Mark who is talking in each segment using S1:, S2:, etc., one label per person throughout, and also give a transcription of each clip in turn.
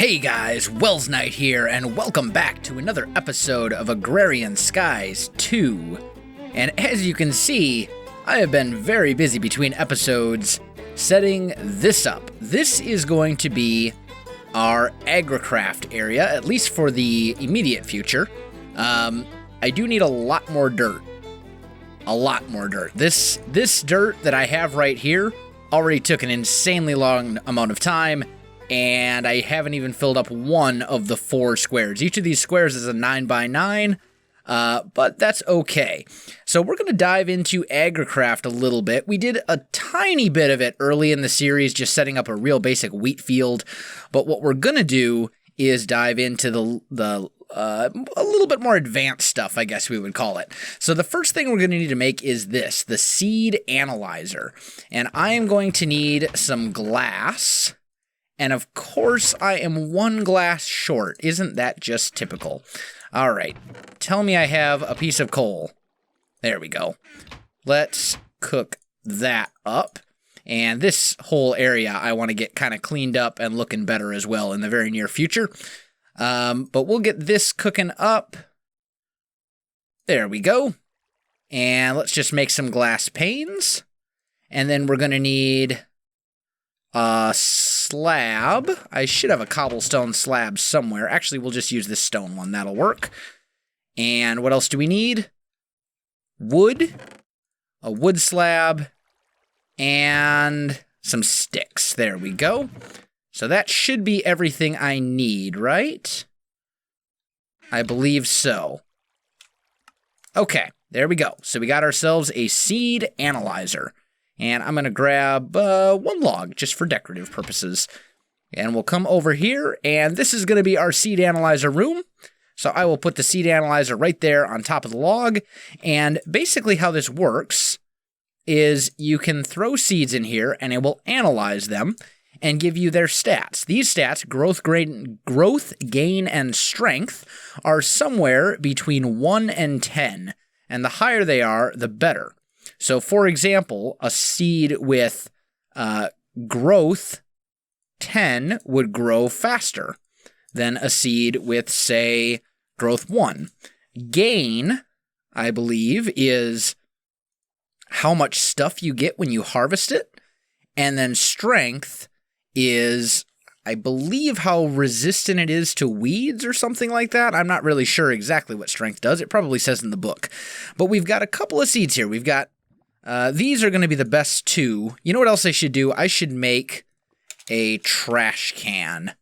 S1: Hey guys, Welsknight here, and welcome back to another episode of Agrarian Skies 2. And as you can see, I have been very busy between episodes setting this up. This is going to be our Agricraft area, at least for the immediate future. I do need a lot more dirt. A lot more dirt. This dirt that I have right here already took an insanely long amount of time, and I haven't even filled up one of the 4 squares. Each of these squares is a 9x9, but that's okay. So we're going to dive into Agricraft a little bit. We did a tiny bit of it early in the series, just setting up a real basic wheat field, but what we're going to do is dive into a little bit more advanced stuff, I guess we would call it. So the first thing we're going to need to make is this, the seed analyzer. And I am going to need some glass. And of course, I am 1 glass short. Isn't that just typical? All right, tell me I have a piece of coal. There we go. Let's cook that up. And this whole area I want to get kind of cleaned up and looking better as well in the very near future. But we'll get this cooking up. There we go. And let's just make some glass panes. And then we're going to need a slab. I should have a cobblestone slab somewhere. Actually, we'll just use this stone one. That'll work. And what else do we need? Wood. A wood slab. And some sticks. There we go. So that should be everything I need, right? I believe so. Okay, there we go. So we got ourselves a seed analyzer. And I'm going to grab 1 log just for decorative purposes. And we'll come over here, and this is going to be our seed analyzer room. So I will put the seed analyzer right there on top of the log. And basically how this works is you can throw seeds in here, and it will analyze them and give you their stats. These stats, growth, gain, and strength, are somewhere between 1 and 10. And the higher they are, the better. So, for example, a seed with growth 10 would grow faster than a seed with, say, growth 1. Gain, I believe, is how much stuff you get when you harvest it. And then strength is, I believe, how resistant it is to weeds or something like that. I'm not really sure exactly what strength does. It probably says in the book. But we've got a couple of seeds here. We've got these are going to be the best 2. You know what else I should do? I should make a trash can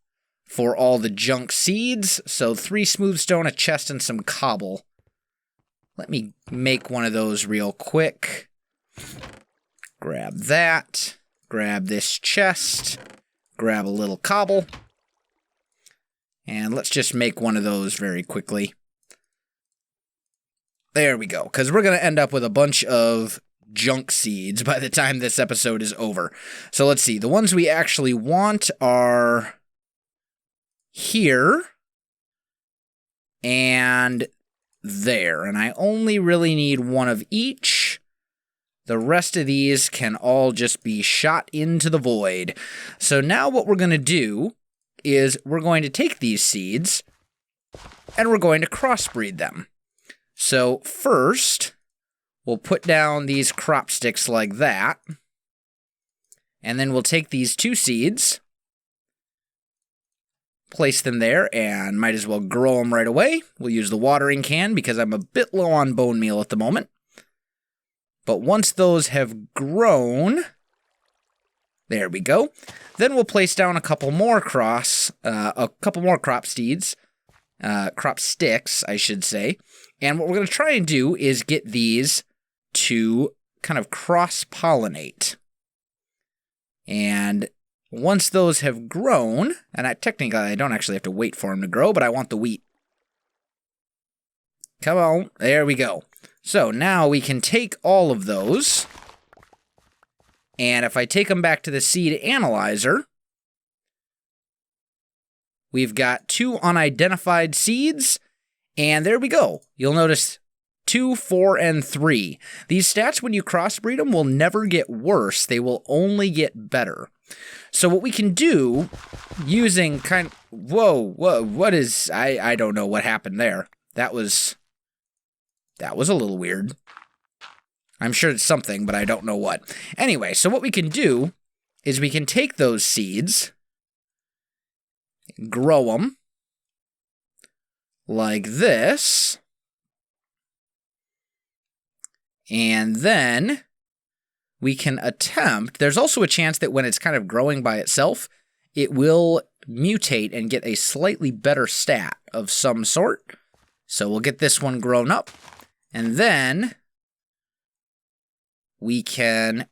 S1: for all the junk seeds. So 3 smooth stone, a chest, and some cobble. Let me make one of those real quick. Grab that. Grab this chest. Grab a little cobble. And let's just make one of those very quickly. There we go. Because we're going to end up with a bunch of junk seeds by the time this episode is over. So let's see. The ones we actually want are here and there. And I only really need 1 of each. The rest of these can all just be shot into the void. So now what we're going to do is we're going to take these seeds and we're going to crossbreed them. So first, we'll put down these crop sticks like that. And then we'll take these 2 seeds, place them there, and might as well grow them right away. We'll use the watering can because I'm a bit low on bone meal at the moment. But once those have grown, there we go. Then we'll place down a couple more crop seeds, crop sticks, I should say. And what we're going to try and do is get these to kind of cross-pollinate. And once those have grown, and technically I don't actually have to wait for them to grow, but I want the wheat. Come on, there we go. So now we can take all of those, and if I take them back to the seed analyzer, we've got 2 unidentified seeds, and there we go. You'll notice 2, 4, and 3. These stats, when you crossbreed them, will never get worse. They will only get better. So what we can do, using whoa, what is... I don't know what happened there. That was a little weird. I'm sure it's something, but I don't know what. Anyway, so what we can do is we can take those seeds, grow them like this, and then we can attempt... There's also a chance that when it's kind of growing by itself, it will mutate and get a slightly better stat of some sort. So we'll get this one grown up, and then we can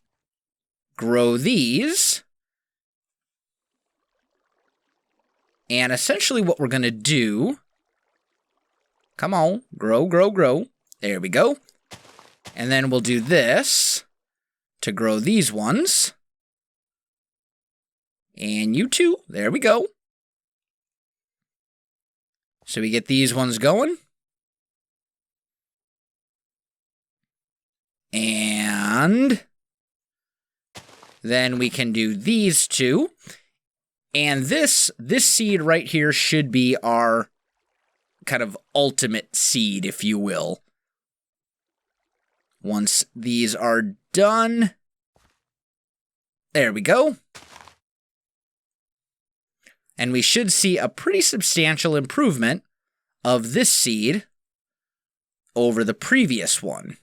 S1: grow these. And essentially what we're going to do... Come on, grow, grow, grow. There we go. And then we'll do this to grow these ones. And you too. There we go. So we get these ones going. And then we can do these two. And this seed right here should be our kind of ultimate seed, if you will. Once these are done, there we go. And we should see a pretty substantial improvement of this seed over the previous one.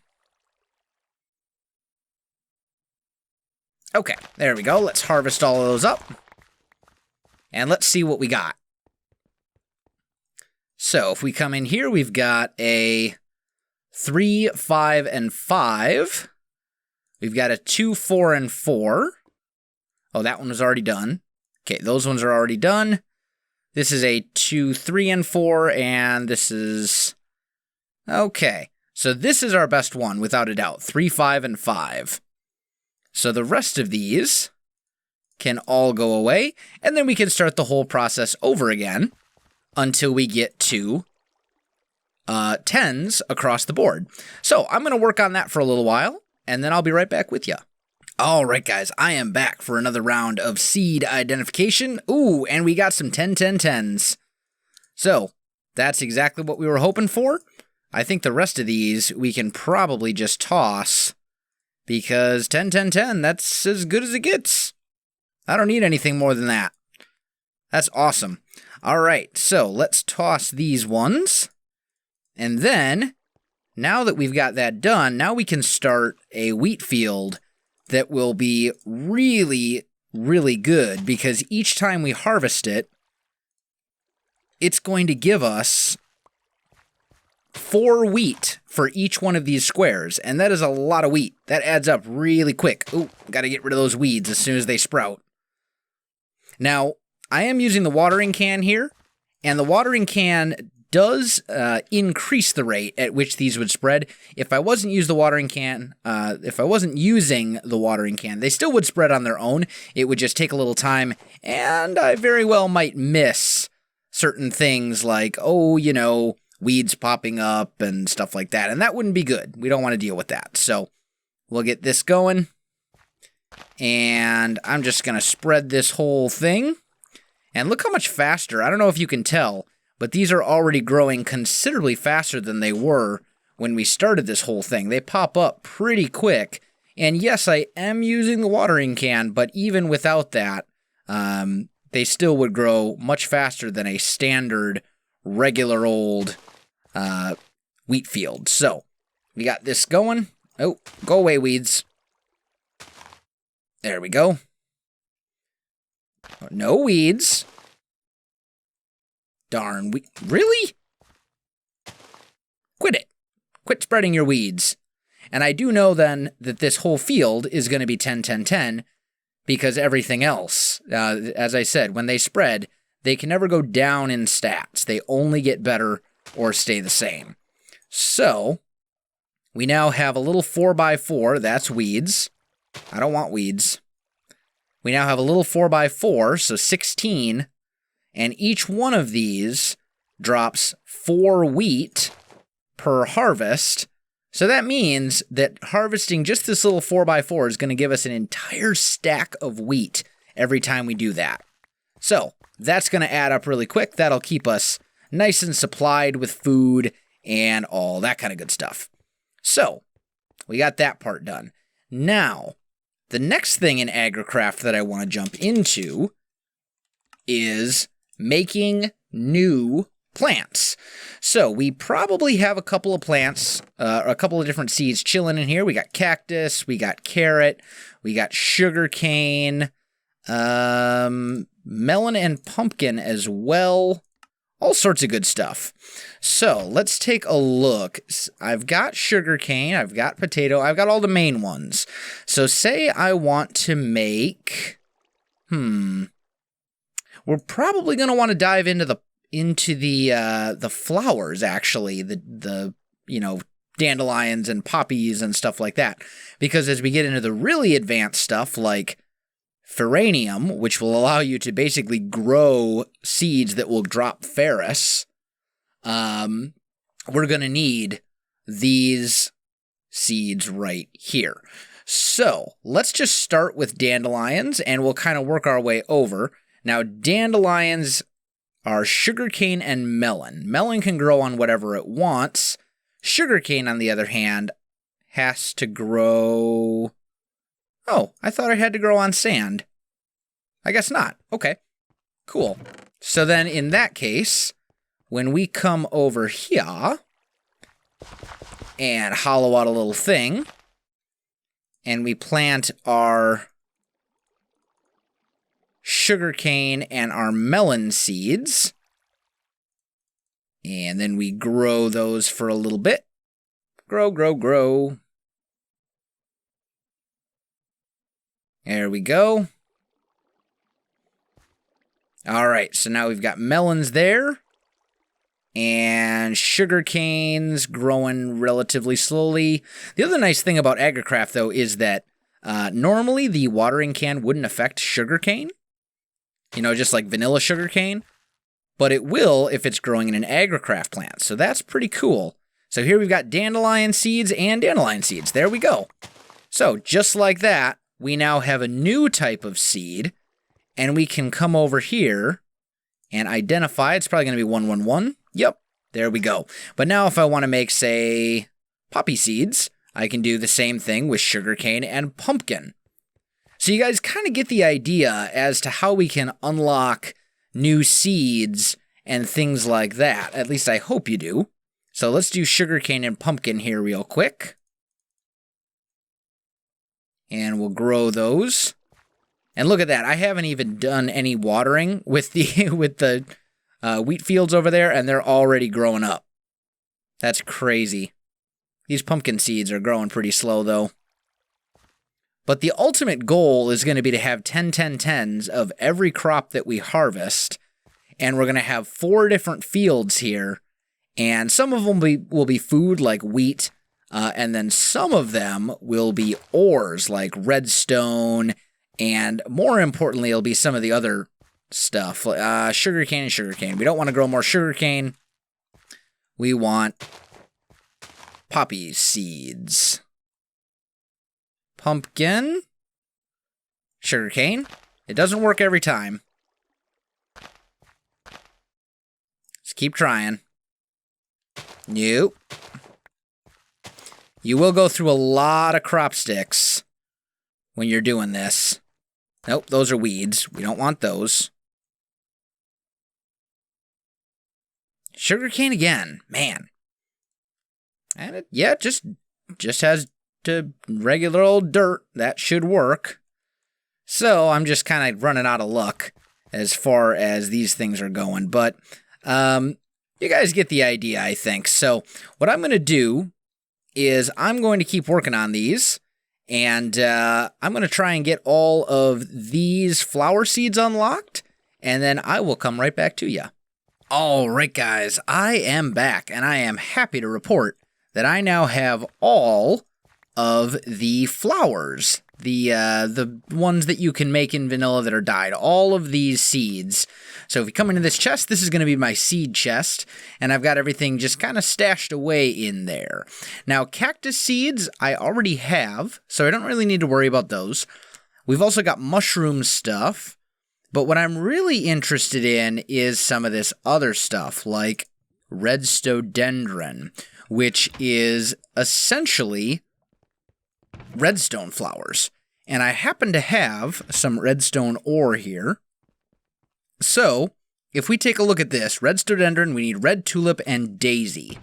S1: Okay, there we go. Let's harvest all of those up. And let's see what we got. So if we come in here, we've got a 3, 5, and 5. We've got a 2, 4, and 4. Oh, that one was already done. Okay, those ones are already done. This is a 2, 3, and 4, and this is... Okay, so this is our best one, without a doubt. 3, 5, and 5. So the rest of these can all go away, and then we can start the whole process over again until we get to 10s across the board. So I'm going to work on that for a little while, and then I'll be right back with you. All right, guys, I am back for another round of seed identification. Ooh, and we got some 10, 10, 10s. So that's exactly what we were hoping for. I think the rest of these we can probably just toss, because 10, 10, 10, that's as good as it gets. I don't need anything more than that. That's awesome. All right, so let's toss these ones. And then, now that we've got that done, now we can start a wheat field that will be really, really good, because each time we harvest it, it's going to give us 4 wheat for each one of these squares, and that is a lot of wheat. That adds up really quick. Ooh, gotta get rid of those weeds as soon as they sprout. Now, I am using the watering can here, and the watering can does increase the rate at which these would spread. If I wasn't using the watering can, they still would spread on their own. It would just take a little time, and I very well might miss certain things like, oh, you know, weeds popping up and stuff like that, and that wouldn't be good. We don't want to deal with that. So we'll get this going, and I'm just going to spread this whole thing. And look how much faster. I don't know if you can tell, but these are already growing considerably faster than they were when we started this whole thing. They pop up pretty quick. And yes, I am using the watering can, but even without that, they still would grow much faster than a standard, regular old wheat field. So, we got this going. Oh, go away, weeds. There we go. No weeds. Darn, really? Quit it. Quit spreading your weeds. And I do know then that this whole field is going to be 10, 10, 10, because everything else, as I said, when they spread, they can never go down in stats. They only get better or stay the same. So, we now have a little 4x4. That's weeds. I don't want weeds. We now have a little 4x4, so 16, and each one of these drops 4 wheat per harvest. So that means that harvesting just this little 4x4 is going to give us an entire stack of wheat every time we do that. So that's going to add up really quick. That'll keep us nice and supplied with food and all that kind of good stuff. So, we got that part done. Now, the next thing in Agricraft that I want to jump into is making new plants. So, we probably have a couple of plants, a couple of different seeds chilling in here. We got cactus, we got carrot, we got sugarcane, melon and pumpkin as well. All sorts of good stuff. So, let's take a look. I've got sugarcane, I've got potato, I've got all the main ones. So, say I want to make... We're probably going to want to dive into the flowers, actually. The dandelions and poppies and stuff like that. Because as we get into the really advanced stuff, like ferranium, which will allow you to basically grow seeds that will drop ferrous, we're going to need these seeds right here. So, let's just start with dandelions, and we'll kind of work our way over. Now, dandelions are sugarcane and melon. Melon can grow on whatever it wants. Sugarcane, on the other hand, has to grow... Oh, I thought it had to grow on sand. I guess not. Okay, cool. So then in that case, when we come over here and hollow out a little thing, and we plant our sugarcane and our melon seeds, and then we grow those for a little bit. Grow, grow, grow. There we go. All right, so now we've got melons there, and sugar canes growing relatively slowly. The other nice thing about Agricraft, though, is that normally the watering can wouldn't affect sugar cane, just like vanilla sugar cane, but it will if it's growing in an Agricraft plant, so that's pretty cool. So here we've got dandelion seeds and dandelion seeds. There we go. So just like that, we now have a new type of seed, and we can come over here and identify. It's probably going to be 111. Yep, there we go. But now if I want to make, say, poppy seeds, I can do the same thing with sugarcane and pumpkin. So you guys kind of get the idea as to how we can unlock new seeds and things like that. At least I hope you do. So let's do sugarcane and pumpkin here real quick. And we'll grow those. And look at that. I haven't even done any watering with the wheat fields over there, and they're already growing up. That's crazy. These pumpkin seeds are growing pretty slow, though. But the ultimate goal is going to be to have 10-10-10s of every crop that we harvest. And we're going to have 4 different fields here. And some of them will be food, like wheat. And then some of them will be ores, like redstone. And more importantly, it'll be some of the other stuff. Sugarcane and sugarcane. We don't want to grow more sugarcane. We want poppy seeds. Pumpkin. Sugarcane. It doesn't work every time. Let's keep trying. Nope. You will go through a lot of crop sticks when you're doing this. Nope, those are weeds. We don't want those. Sugarcane again. Man. And it, just has to regular old dirt. That should work. So I'm just kind of running out of luck as far as these things are going. But you guys get the idea, I think. So what I'm going to do is I'm going to keep working on these. And I'm going to try and get all of these flower seeds unlocked. And then I will come right back to you. All right, guys. I am back. And I am happy to report that I now have all of the flowers, the ones that you can make in vanilla that are dyed, all of these seeds. So if you come into this chest, this is going to be my seed chest, and I've got everything just kind of stashed away in there. Now, cactus seeds I already have, so I don't really need to worry about those. We've also got mushroom stuff. But what I'm really interested in is some of this other stuff, like redstone, which is essentially redstone flowers. And I happen to have some redstone ore here. So, if we take a look at this, redstone, we need red tulip and daisy.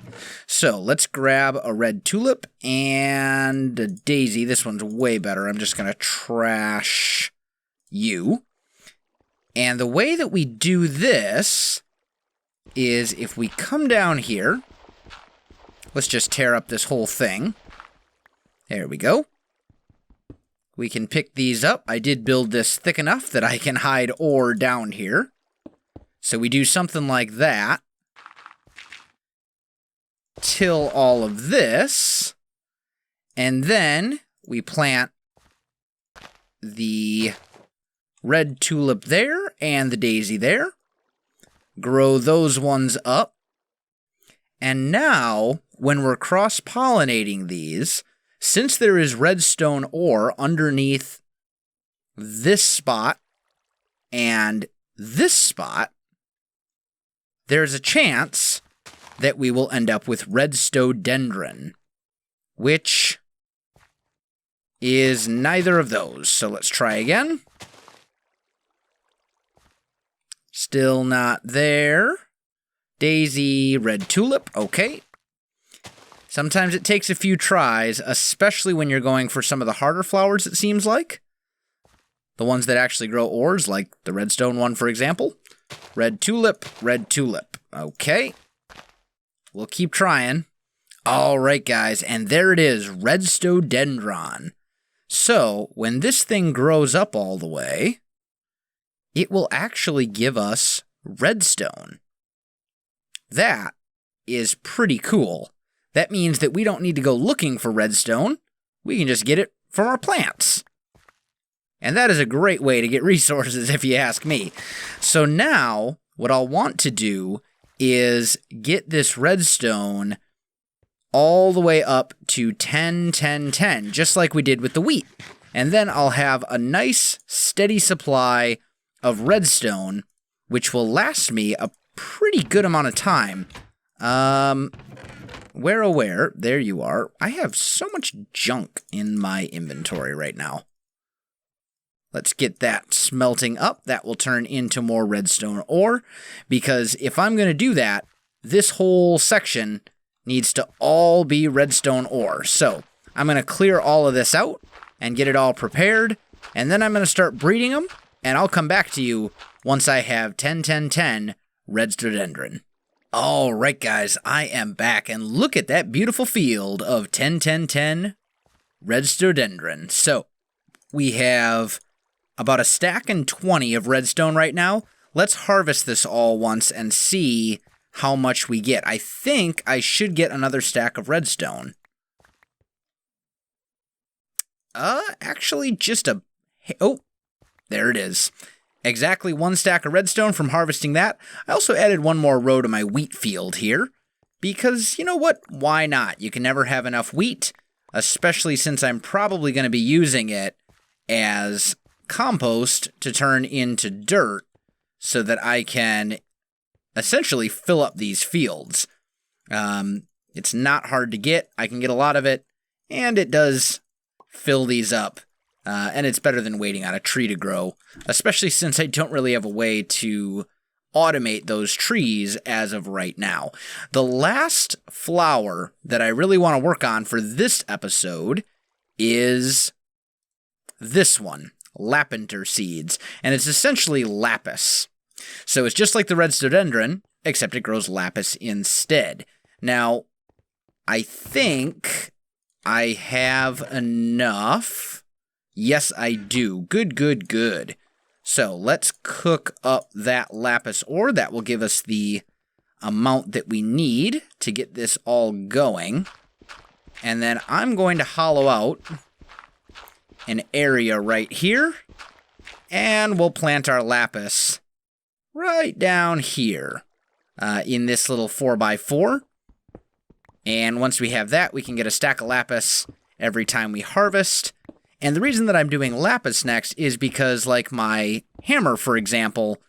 S1: So, let's grab a red tulip and a daisy. This one's way better. I'm just going to trash you. And the way that we do this is if we come down here, let's just tear up this whole thing. There we go. We can pick these up. I did build this thick enough that I can hide ore down here. So we do something like that. Till all of this. And then we plant the red tulip there and the daisy there. Grow those ones up. And now, when we're cross-pollinating these, since there is redstone ore underneath this spot and this spot, there's a chance that we will end up with redstone, which is neither of those. So let's try again. Still not there. Daisy, red tulip, okay. Sometimes it takes a few tries, especially when you're going for some of the harder flowers, it seems like. The ones that actually grow ores, like the redstone one, for example. Red tulip, okay. We'll keep trying. All right, guys, and there it is, redstone. So, when this thing grows up all the way, it will actually give us redstone. That is pretty cool. That means that we don't need to go looking for redstone. We can just get it from our plants. And that is a great way to get resources, if you ask me. So now, what I'll want to do is get this redstone all the way up to 10, 10, 10, just like we did with the wheat. And then I'll have a nice, steady supply of redstone, which will last me a pretty good amount of time. Where? There you are. I have so much junk in my inventory right now. Let's get that smelting up. That will turn into more redstone ore, because if I'm going to do that, this whole section needs to all be redstone ore. So I'm going to clear all of this out and get it all prepared, and then I'm going to start breeding them, and I'll come back to you once I have 10, 10, 10 redstone. All right, guys, I am back, and look at that beautiful field of 10, 10, 10 redstone. So we have about a stack and 20 of redstone right now. Let's harvest this all once and see how much we get. I think I should get another stack of redstone. Actually, just a... Oh, there it is. Exactly one stack of redstone from harvesting that. I also added one more row to my wheat field here, because, you know what, why not? You can never have enough wheat, especially since I'm probably going to be using it as compost to turn into dirt so that I can essentially fill up these fields. It's not hard to get. I can get a lot of it, and it does fill these up. And it's better than waiting on a tree to grow, especially since I don't really have a way to automate those trees as of right now. The last flower that I really want to work on for this episode is this one, Lavender seeds, and it's essentially lapis. So it's just like the redstone, except it grows lapis instead. Now, I think I have enough. Yes, I do. Good. So let's cook up that lapis ore. That will give us the amount that we need to get this all going. And then I'm going to hollow out an area right here. And we'll plant our lapis right down here in this little 4x4. And once we have that, we can get a stack of lapis every time we harvest. And the reason that I'm doing lapis next is because, like, my hammer, for example,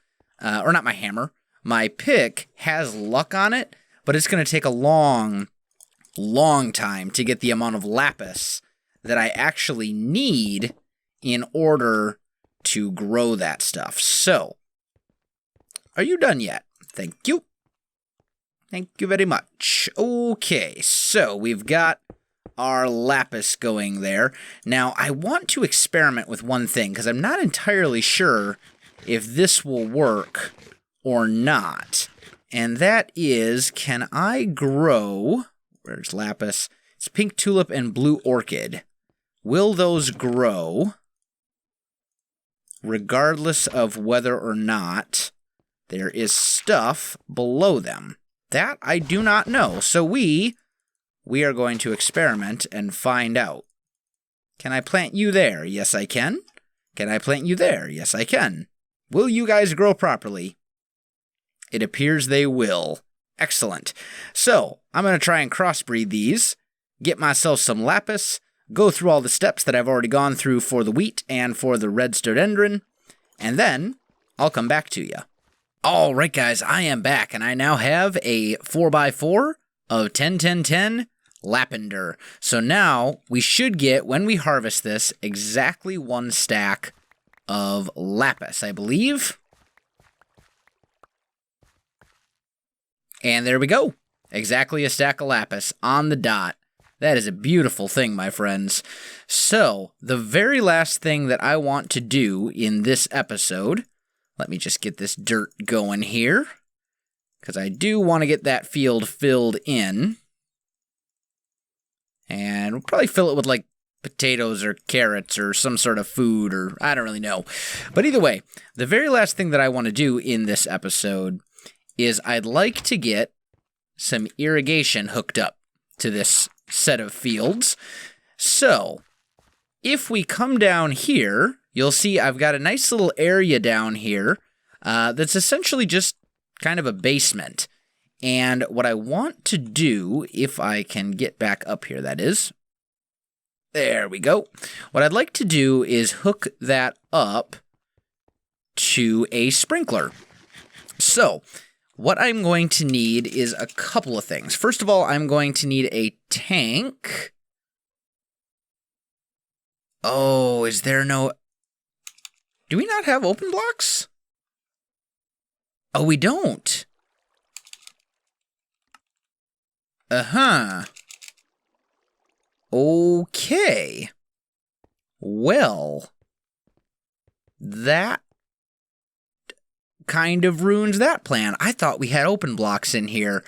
S1: or not my hammer, my pick has luck on it, but it's going to take a long time to get the amount of lapis that I actually need in order to grow that stuff. So, are you done yet? Thank you. Thank you very much. Okay, so we've got our lapis going there. Now, I want to experiment with one thing, because I'm not entirely sure if this will work or not. And that is, can I grow... Where's lapis? It's pink tulip and blue orchid. Will those grow regardless of whether or not there is stuff below them? That I do not know. So we are going to experiment and find out. Can I plant you there? Yes, I can. Can I plant you there? Yes, I can. Will you guys grow properly? It appears they will. Excellent. So, I'm going to try and crossbreed these, get myself some lapis, go through all the steps that I've already gone through for the wheat and for the redstone, and then I'll come back to you. Alright guys, I am back, and I now have a 4x4 of 10-10-10 lapender. So now, we should get, when we harvest this, exactly 1 stack of lapis, I believe. And there we go. Exactly a stack of lapis on the dot. That is a beautiful thing, my friends. So, the very last thing that I want to do in this episode... Let me just get this dirt going here, because I do want to get that field filled in. And we'll probably fill it with, like, potatoes or carrots or some sort of food, or I don't really know. But either way, the very last thing that I want to do in this episode is I'd like to get some irrigation hooked up to this set of fields. So, if we come down here, you'll see I've got a nice little area down here that's essentially just kind of a basement. And what I want to do, if I can get back up here, that is. There we go. What I'd like to do is hook that up to a sprinkler. So, what I'm going to need is a couple of things. First of all, I'm going to need a tank. Oh, is there no... Do we not have open blocks? Oh, we don't. Uh-huh. Okay. Well, that kind of ruins that plan. I thought we had open blocks in here.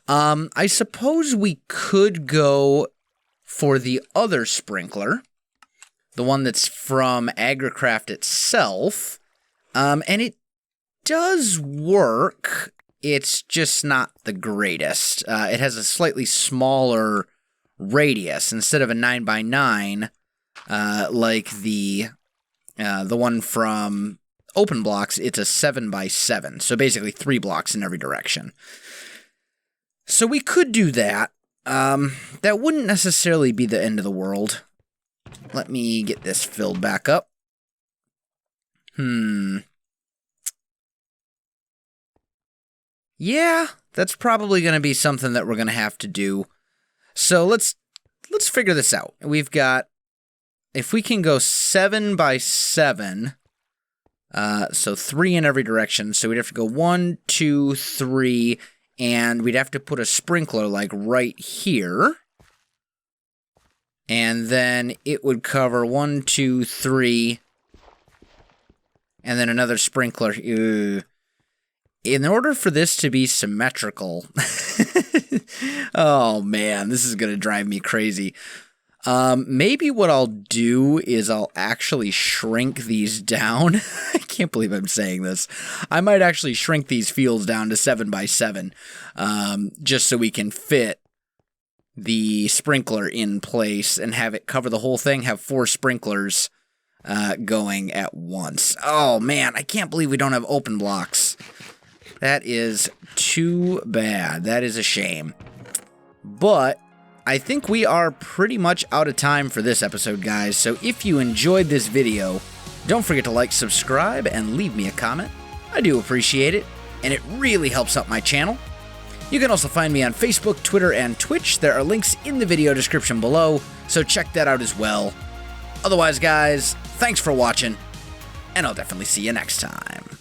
S1: I suppose we could go for the other sprinkler, the one that's from Agricraft itself, and it does work. It's just not the greatest. It has a slightly smaller radius instead of a 9x9, like the one from Open Blocks. It's a 7x7, so basically 3 blocks in every direction. So we could do that. That wouldn't necessarily be the end of the world. Let me get this filled back up. Yeah, that's probably going to be something that we're going to have to do. So let's figure this out. We've got, if we can go 7x7, so 3 in every direction. So we'd have to go 1, 2, 3, and we'd have to put a sprinkler like right here. And then it would cover 1, 2, 3, and then another sprinkler. In order for this to be symmetrical, oh man, this is going to drive me crazy. Maybe what I'll do is I'll actually shrink these down. I can't believe I'm saying this. I might actually shrink these fields down to 7x7, just so we can fit the sprinkler in place and have it cover the whole thing, have 4 sprinklers going at once. Oh man, I can't believe we don't have open blocks. That is too bad. That is a shame. But I think we are pretty much out of time for this episode, guys, so if you enjoyed this video, don't forget to like, subscribe, and leave me a comment. I do appreciate it, and it really helps out my channel. You can also find me on Facebook, Twitter, and Twitch. There are links in the video description below, so check that out as well. Otherwise, guys, thanks for watching, and I'll definitely see you next time.